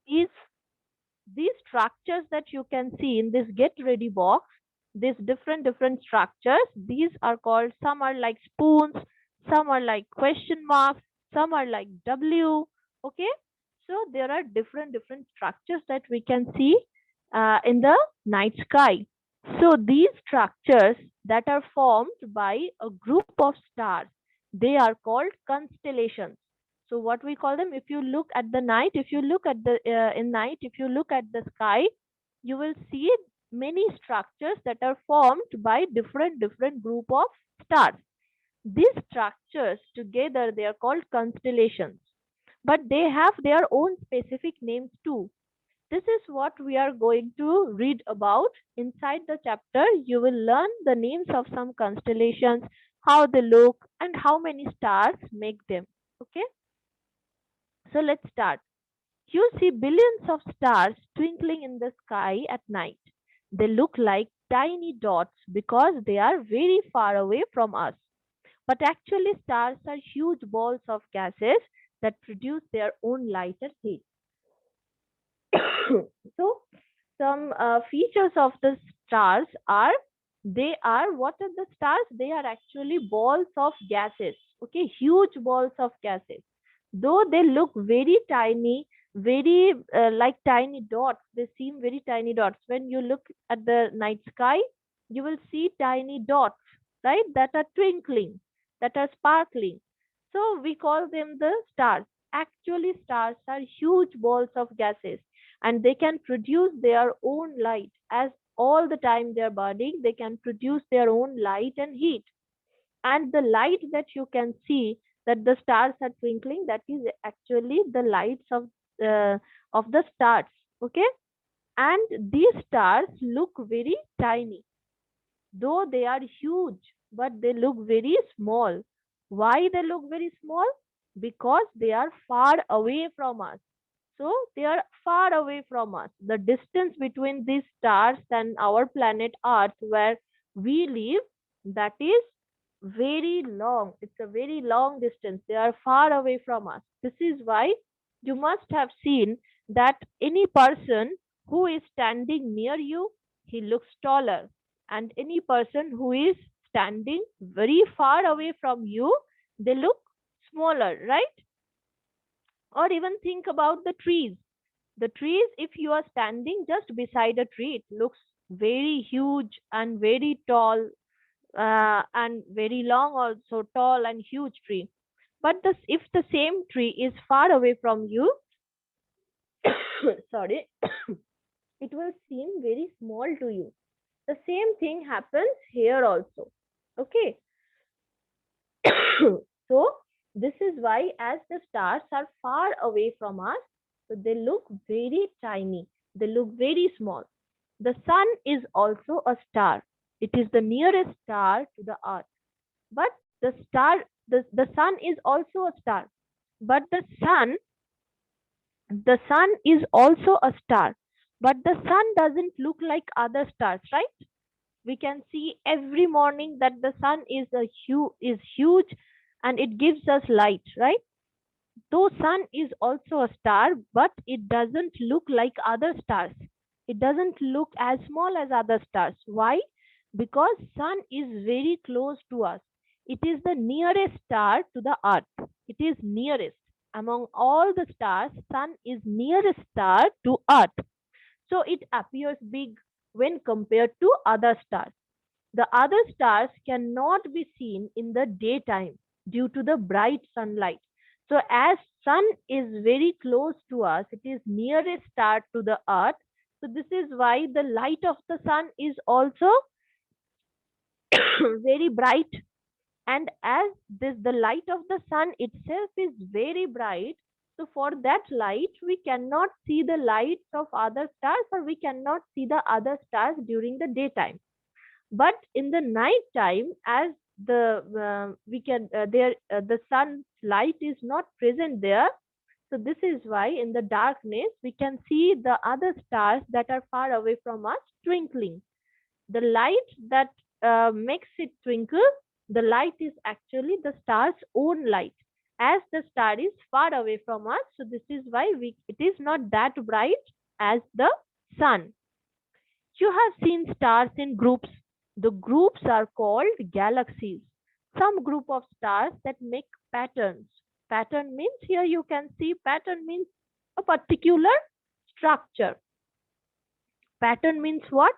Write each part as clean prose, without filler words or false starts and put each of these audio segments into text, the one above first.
these these structures that you can see in this get ready box, these different structures, these are called, some are like spoons, some are like question marks, some are like W. Okay, so there are different structures that we can see in the night sky. So these structures that are formed by a group of stars, they are called constellations. So what we call them, if you look at the night, if you look at the in night, if you look at the sky, you will see many structures that are formed by different group of stars. These structures together, they are called constellations, but they have their own specific names too. This is what we are going to read about inside the chapter. You will learn the names of some constellations, how they look, and how many stars make them. Okay, so let's start. You see billions of stars twinkling in the sky at night. They look like tiny dots because they are very far away from us. But actually, stars are huge balls of gases that produce their own light and heat. So, some features of the stars are, they are, what are the stars? They are actually balls of gases. Okay, huge balls of gases. Though they look very tiny, very like tiny dots, they seem very tiny dots. When you look at the night sky, you will see tiny dots, right, that are twinkling, that are sparkling. So we call them the stars. Actually, stars are huge balls of gases, and they can produce their own light. As all the time they are burning, they can produce their own light and heat. And the light that you can see, that the stars are twinkling, that is actually the lights of the stars. Okay, and these stars look very tiny, though they are huge, but they look very small. Why they look very small? Because they are far away from us. So they are far away from us. The distance between these stars and our planet Earth, where we live, that is very long. It's a very long distance. They are far away from us. This is why you must have seen that any person who is standing near you, he looks taller. And any person who is standing very far away from you, they look smaller, right? Or even think about the trees. The trees, if you are standing just beside a tree, it looks very huge and very tall, and very long, also tall and huge tree. But if the same tree is far away from you, sorry, it will seem very small to you. The same thing happens here also. Okay, so this is why, as the stars are far away from us, so they look very tiny, they look very small. The sun is also a star. It is the nearest star to the earth. But the sun is also a star. But the sun is also a star. But the sun doesn't look like other stars, right? We can see every morning that the sun is huge, and it gives us light, right? Though sun is also a star, but it doesn't look like other stars. It doesn't look as small as other stars. Why? Because sun is very close to us. It is the nearest star to the earth. It is nearest. Among all the stars, sun is nearest star to earth. So it appears big when compared to other stars. The other stars cannot be seen in the daytime due to the bright sunlight. So as sun is very close to us, it is nearest star to the earth. So this is why the light of the sun is also very bright. And as this the light of the sun itself is very bright, so for that light we cannot see the lights of other stars, or we cannot see the other stars during the daytime. But in the night time, as the we can there the sun's light is not present there, so this is why in the darkness we can see the other stars that are far away from us twinkling. The light that makes it twinkle, the light is actually the star's own light. as the star is far away from us. So this is why it is not that bright as the sun. You have seen stars in groups. The groups are called galaxies. Some group of stars that make patterns. Pattern means, here you can see, pattern means a particular structure. Pattern means what?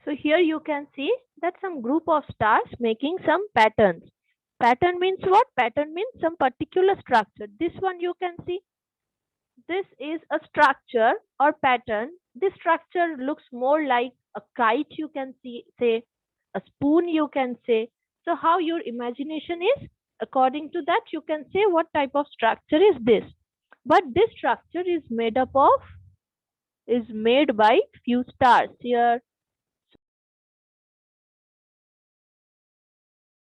So here you can see that some group of stars making some patterns. Pattern means what? Pattern means some particular structure. This one you can see, this is a structure or pattern. This structure looks more like a kite, you can see, say, a spoon, you can say. So how your imagination is, according to that, you can say what type of structure is this. But this structure is made by few stars. Here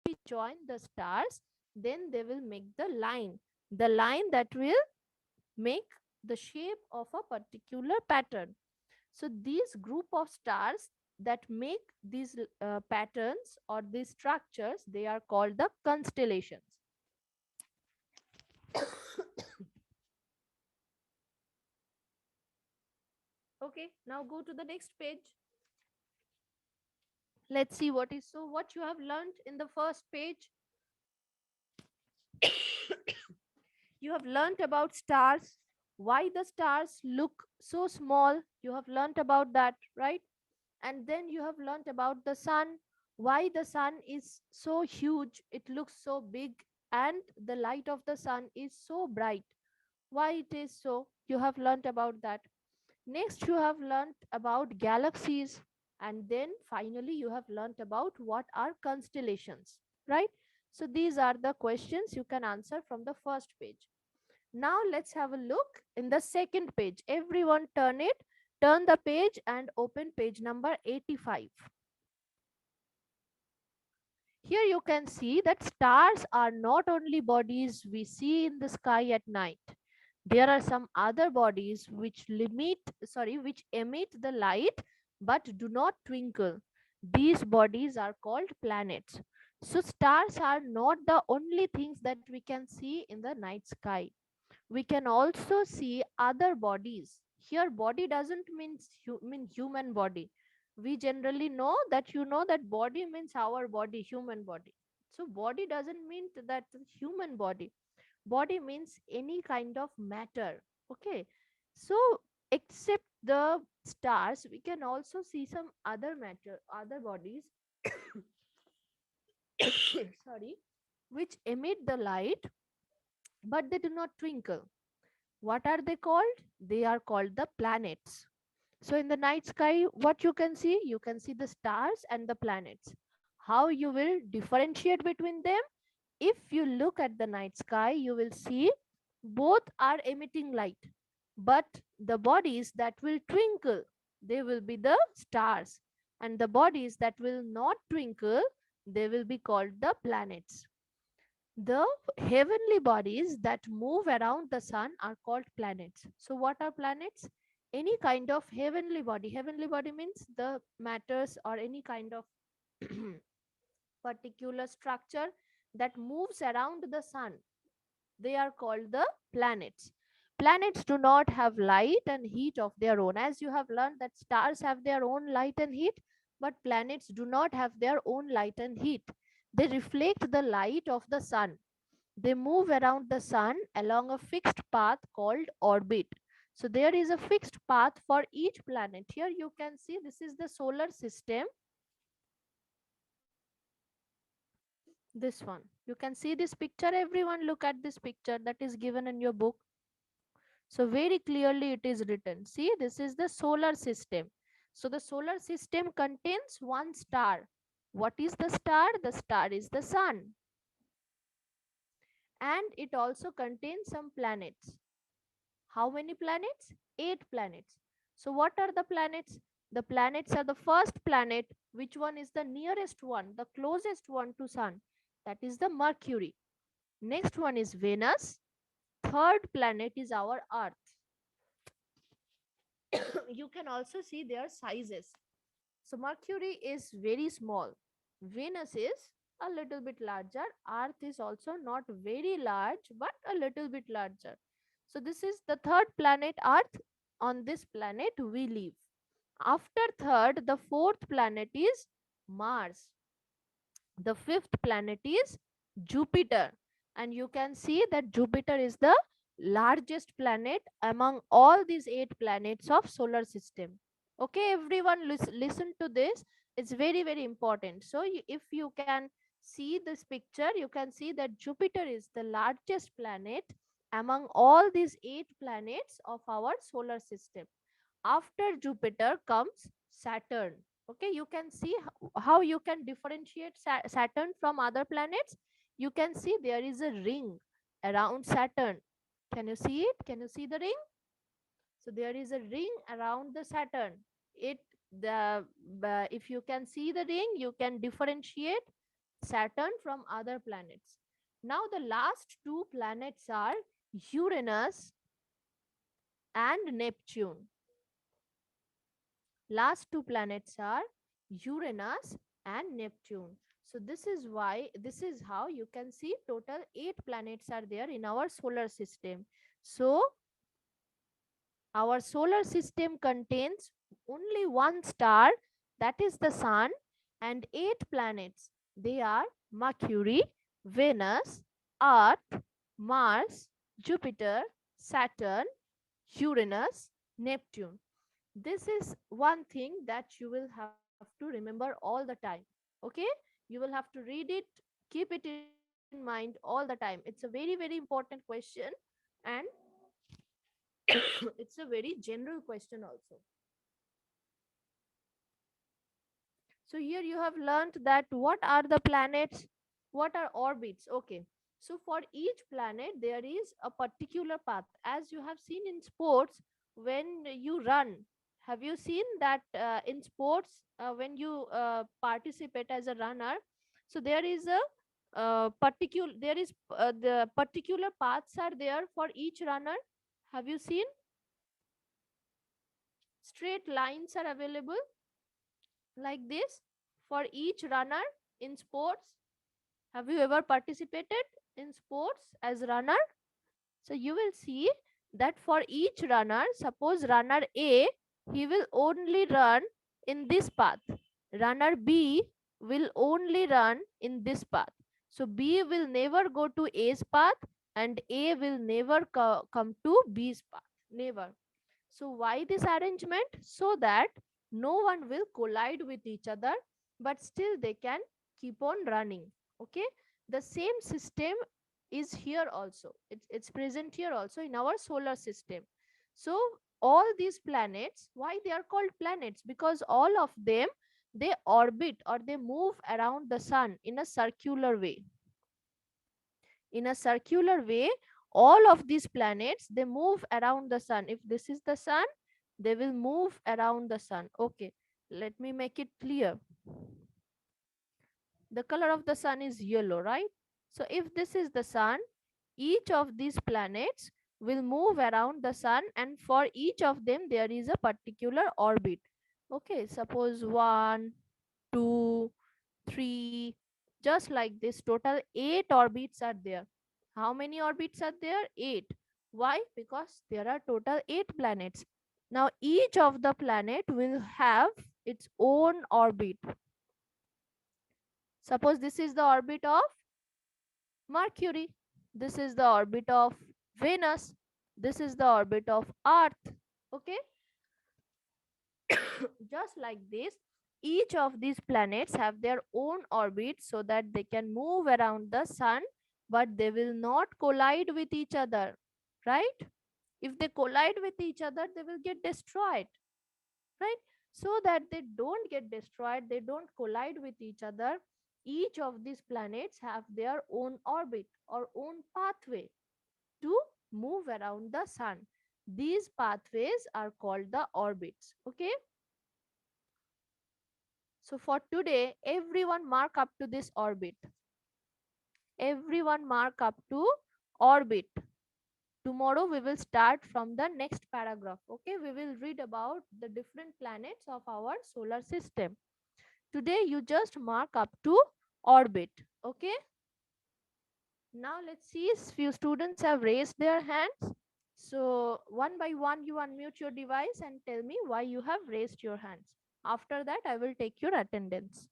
we join the stars, then they will make the line that will make the shape of a particular pattern. So these group of stars that make these patterns or these structures, they are called the constellations. Okay, now go to the next page. Let's see what you have learned in the first page. You have learned about stars, why the stars look so small. You have learned about that, right? And then you have learned about the sun, why the sun is so huge, it looks so big, and the light of the sun is so bright. Why it is so? You have learned about that. Next, you have learned about galaxies, and then finally, you have learned about what are constellations, right? So, these are the questions you can answer from the first page. Now, let's have a look in the second page. Everyone, turn the page and open page number 85. Here you can see that stars are not only bodies we see in the sky at night. There are some other bodies which emit the light but do not twinkle. These bodies are called planets. So stars are not the only things that we can see in the night sky. We can also see other bodies. Here body doesn't mean human body. We generally know that, that body means our body, human body. So body doesn't mean that human body. Body means any kind of matter. Okay, so except the stars, we can also see some other matter, other bodies sorry, which emit the light but they do not twinkle. What are they called? They are called the planets. So in the night sky, what you can see? You can see the stars and the planets. How you will differentiate between them? If you look at the night sky, you will see both are emitting light, but the bodies that will twinkle, they will be the stars, and the bodies that will not twinkle, they will be called the planets. The heavenly bodies that move around the sun are called planets. So, what are planets? Any kind of heavenly body. Heavenly body means the matters or any kind of particular structure that moves around the sun. They are called the planets. Planets do not have light and heat of their own. As you have learned that stars have their own light and heat, but planets do not have their own light and heat. They reflect the light of the sun. They move around the sun along a fixed path called orbit. So there is a fixed path for each planet. Here you can see this is the solar system. This one. You can see this picture. Everyone look at this picture that is given in your book. So very clearly it is written. See, this is the solar system. So the solar system contains one star. What is the star? The star is the sun. And it also contains some planets. How many planets? 8 planets. So what are the planets? The planets are the first planet. Which one is the nearest one, the closest one to sun? that is the Mercury. Next one is Venus. Third planet is our Earth. You can also see their sizes. So Mercury is very small. Venus is a little bit larger. Earth is also not very large, but a little bit larger. So this is the third planet, Earth. On this planet we live. After third, the fourth planet is Mars. The fifth planet is Jupiter. And you can see that Jupiter is the largest planet among all these 8 planets of solar system. Okay, everyone, listen to this. It's very, very important. So if you can see this picture, you can see that Jupiter is the largest planet among all these 8 planets of our solar system. After Jupiter comes Saturn. Okay, you can see how you can differentiate Saturn from other planets. You can see there is a ring around Saturn. Can you see it? Can you see the ring? So there is a ring around the Saturn. It the if you can see the ring, you can differentiate Saturn from other planets. Now the last 2 planets are Uranus and Neptune. Last 2 planets are Uranus and Neptune. So this is how you can see total 8 planets are there in our solar system. So our solar system contains only one star, that is the sun, and 8 planets. They are Mercury, Venus, Earth, Mars, Jupiter, Saturn, Uranus, Neptune. This is one thing that you will have to remember all the time. Okay, you will have to read it, keep it in mind all the time. It's a very, very important question, and it's a very general question also. So here you have learned that what are the planets, what are orbits. Okay, so for each planet there is a particular path. As you have seen in sports, when you run, have you seen that in sports, when you participate as a runner, so there is a the particular paths are there for each runner. Have you seen? Straight lines are available like this for each runner in sports. Have you ever participated in sports as runner? So you will see that for each runner, suppose runner A, he will only run in this path. Runner B will only run in this path. So B will never go to A's path and A will never come to B's path. Never. So why this arrangement? So that no one will collide with each other, but still they can keep on running. Okay. The same system is here also. It's present here also in our solar system. So all these planets, why they are called planets? Because all of them, they orbit or they move around the sun in a circular way. In a circular way, all of these planets, they move around the sun. If this is the sun, they will move around the sun. Okay, let me make it clear. The color of the sun is yellow, right? So if this is the sun, each of these planets will move around the sun, and for each of them there is a particular orbit. Okay, suppose 1, 2, 3, just like this. Total 8 orbits are there. How many orbits are there? 8. Why? Because there are total 8 planets. Now each of the planet will have its own orbit. Suppose this is the orbit of Mercury, this is the orbit of Venus, this is the orbit of Earth. Okay, just like this, each of these planets have their own orbit so that they can move around the sun, but they will not collide with each other, right? If they collide with each other, they will get destroyed, right? So that they don't get destroyed, they don't collide with each other, each of these planets have their own orbit or own pathway to move around the sun. These pathways are called the orbits. Okay, so for today, everyone mark up to this orbit. Everyone mark up to orbit. Tomorrow we will start from the next paragraph. Okay, we will read about the different planets of our solar system. Today you just mark up to orbit. Okay, now let's see, few students have raised their hands. So one by one you unmute your device and tell me why you have raised your hands. After that I will take your attendance.